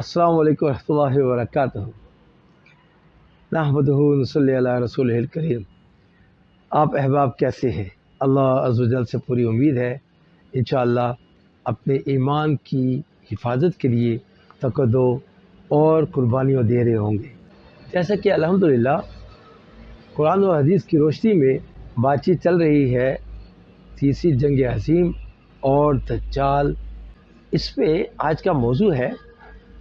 السلام علیکم ورحمۃ اللہ وبرکاتہ۔ نحمدہ نصلی علی رسولہ الکریم۔ آپ احباب کیسے ہیں؟ اللہ عز و جل سے پوری امید ہے انشاءاللہ اپنے ایمان کی حفاظت کے لیے تقدو اور قربانیاں دے رہے ہوں گے۔ جیسا کہ الحمدللہ قرآن و حدیث کی روشنی میں بات چیت چل رہی ہے تیسری جنگ عظیم اور دجال، اس پہ آج کا موضوع ہے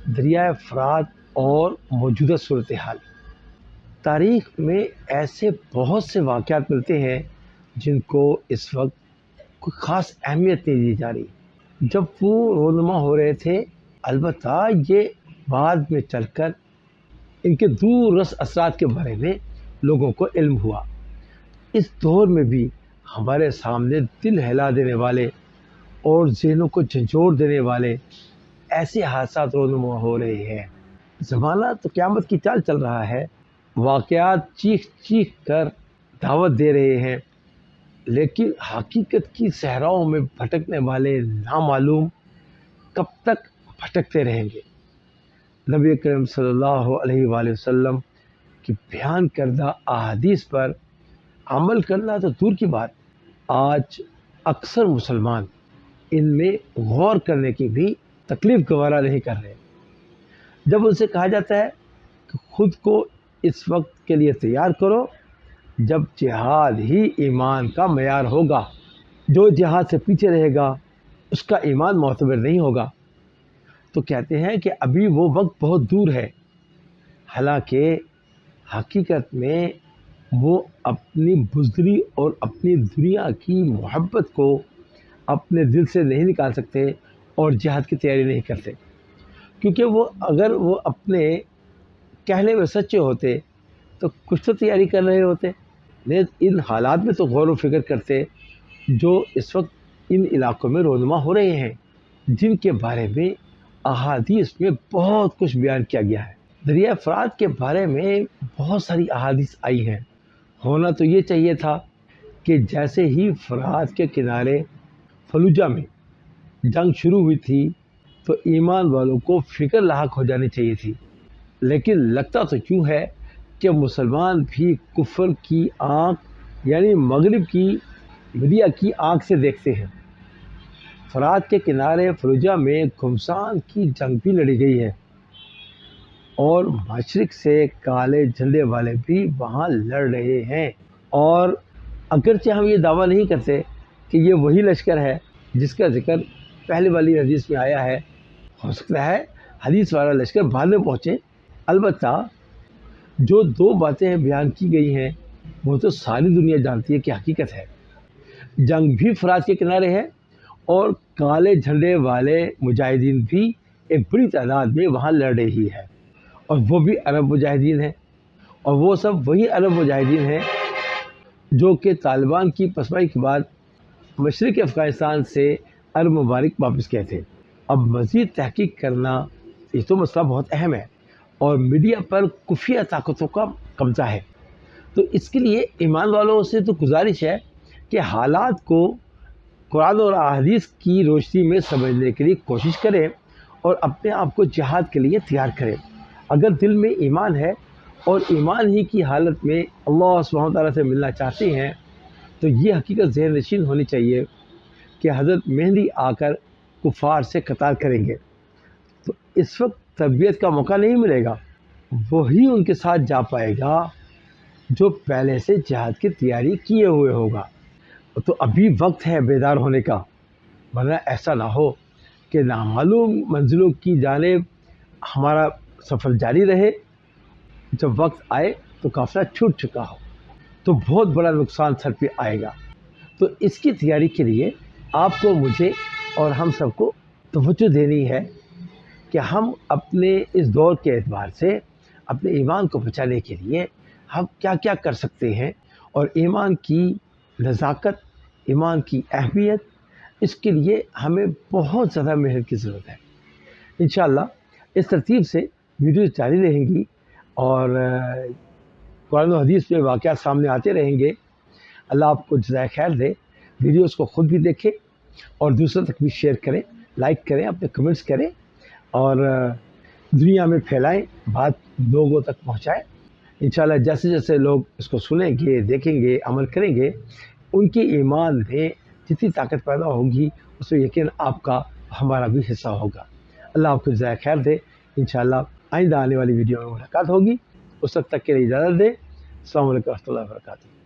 دریائے فرات اور موجودہ صورتحال۔ تاریخ میں ایسے بہت سے واقعات ملتے ہیں جن کو اس وقت کوئی خاص اہمیت نہیں دی جا رہی جب وہ رونما ہو رہے تھے، البتہ یہ بعد میں چل کر ان کے دور رس اثرات کے بارے میں لوگوں کو علم ہوا۔ اس دور میں بھی ہمارے سامنے دل ہلا دینے والے اور ذہنوں کو جھنجھوڑ دینے والے ایسے حادثات رونما ہو رہے ہیں۔ زمانہ تو قیامت کی چال چل رہا ہے، واقعات چیخ چیخ کر دعوت دے رہے ہیں، لیکن حقیقت کی صحراؤں میں بھٹکنے والے نامعلوم کب تک بھٹکتے رہیں گے۔ نبی کریم صلی اللہ علیہ وآلہ وسلم کی بیان کردہ احادیث پر عمل کرنا تو دور کی بات، آج اکثر مسلمان ان میں غور کرنے کی بھی تکلیف گوارا نہیں کر رہے۔ جب ان سے کہا جاتا ہے کہ خود کو اس وقت کے لیے تیار کرو جب جہاد ہی ایمان کا معیار ہوگا، جو جہاد سے پیچھے رہے گا اس کا ایمان معتبر نہیں ہوگا، تو کہتے ہیں کہ ابھی وہ وقت بہت دور ہے۔ حالانکہ حقیقت میں وہ اپنی بزدلی اور اپنی دنیا کی محبت کو اپنے دل سے نہیں نکال سکتے اور جہاد کی تیاری نہیں کرتے، کیونکہ وہ اگر وہ اپنے کہنے میں سچے ہوتے تو کچھ تو تیاری کر رہے ہوتے، لیکن ان حالات میں تو غور و فکر کرتے جو اس وقت ان علاقوں میں رونما ہو رہے ہیں، جن کے بارے میں احادیث میں بہت کچھ بیان کیا گیا ہے۔ دریائے فرات کے بارے میں بہت ساری احادیث آئی ہیں۔ ہونا تو یہ چاہیے تھا کہ جیسے ہی فرات کے کنارے فلوجہ میں جنگ شروع ہوئی تھی تو ایمان والوں کو فکر لاحق ہو جانی چاہیے تھی، لیکن لگتا تو یوں ہے کہ مسلمان بھی کفر کی آنکھ یعنی مغرب کی میڈیا کی آنکھ سے دیکھتے ہیں۔ فرات کے کنارے فلوجہ میں گھمسان کی جنگ بھی لڑی گئی ہے اور مشرق سے کالے جھنڈے والے بھی وہاں لڑ رہے ہیں، اور اگرچہ ہم یہ دعویٰ نہیں کرتے کہ یہ وہی لشکر ہے جس کا ذکر پہلے والی حدیث میں آیا ہے، ہو سکتا ہے حدیث والا لشکر بعد میں پہنچے، البتہ جو دو باتیں بیان کی گئی ہیں وہ تو ساری دنیا جانتی ہے کہ حقیقت ہے۔ جنگ بھی فرات کے کنارے ہے اور کالے جھنڈے والے مجاہدین بھی ایک بڑی تعداد میں وہاں لڑ رہی ہے، اور وہ بھی عرب مجاہدین ہیں، اور وہ سب وہی عرب مجاہدین ہیں جو کہ طالبان کی پسمائی کے بعد مشرق افغانستان سے عرب ممالک واپس گئے تھے۔ اب مزید تحقیق کرنا یہ تو مسئلہ بہت اہم ہے، اور میڈیا پر خفیہ طاقتوں کا قبضہ ہے، تو اس کے لیے ایمان والوں سے تو گزارش ہے کہ حالات کو قرآن اور احادیث کی روشنی میں سمجھنے کے لیے کوشش کریں اور اپنے آپ کو جہاد کے لیے تیار کریں۔ اگر دل میں ایمان ہے اور ایمان ہی کی حالت میں اللہ سبحانہ و تعالیٰ سے ملنا چاہتے ہیں تو یہ حقیقت ذہن نشین ہونی چاہیے کہ حضرت مہدی آ کر کفار سے قتال کریں گے، تو اس وقت تربیت کا موقع نہیں ملے گا، وہی ان کے ساتھ جا پائے گا جو پہلے سے جہاد کی تیاری کیے ہوئے ہوگا۔ تو ابھی وقت ہے بیدار ہونے کا، ورنہ ایسا نہ ہو کہ نامعلوم منزلوں کی جانب ہمارا سفر جاری رہے، جب وقت آئے تو قافلہ چھوٹ چکا ہو تو بہت بڑا نقصان سر پہ آئے گا۔ تو اس کی تیاری کے لیے آپ کو، مجھے اور ہم سب کو توجہ دینی ہے کہ ہم اپنے اس دور کے اعتبار سے اپنے ایمان کو بچانے کے لیے ہم کیا کیا کر سکتے ہیں، اور ایمان کی نزاکت، ایمان کی اہمیت، اس کے لیے ہمیں بہت زیادہ محنت کی ضرورت ہے۔ انشاءاللہ اس ترتیب سے ویڈیوز جاری رہیں گی اور قرآن و حدیث میں واقعات سامنے آتے رہیں گے۔ اللہ آپ کو جزائے خیر دے۔ ویڈیوز کو خود بھی دیکھیں اور دوسروں تک بھی شیئر کریں، لائک کریں، اپنے کمنٹس کریں، اور دنیا میں پھیلائیں، بات لوگوں تک پہنچائیں۔ انشاءاللہ جیسے جیسے لوگ اس کو سنیں گے، دیکھیں گے، عمل کریں گے، ان کے ایمان میں جتنی طاقت پیدا ہوگی اس میں یقین آپ کا ہمارا بھی حصہ ہوگا۔ اللہ آپ کو جزائے خیر دے۔ انشاءاللہ آئندہ آنے والی ویڈیو میں ملاقات ہوگی، اس وقت تک کے لیے اجازت دیں۔ السلام علیکم و رحمۃ اللہ وبرکاتہ۔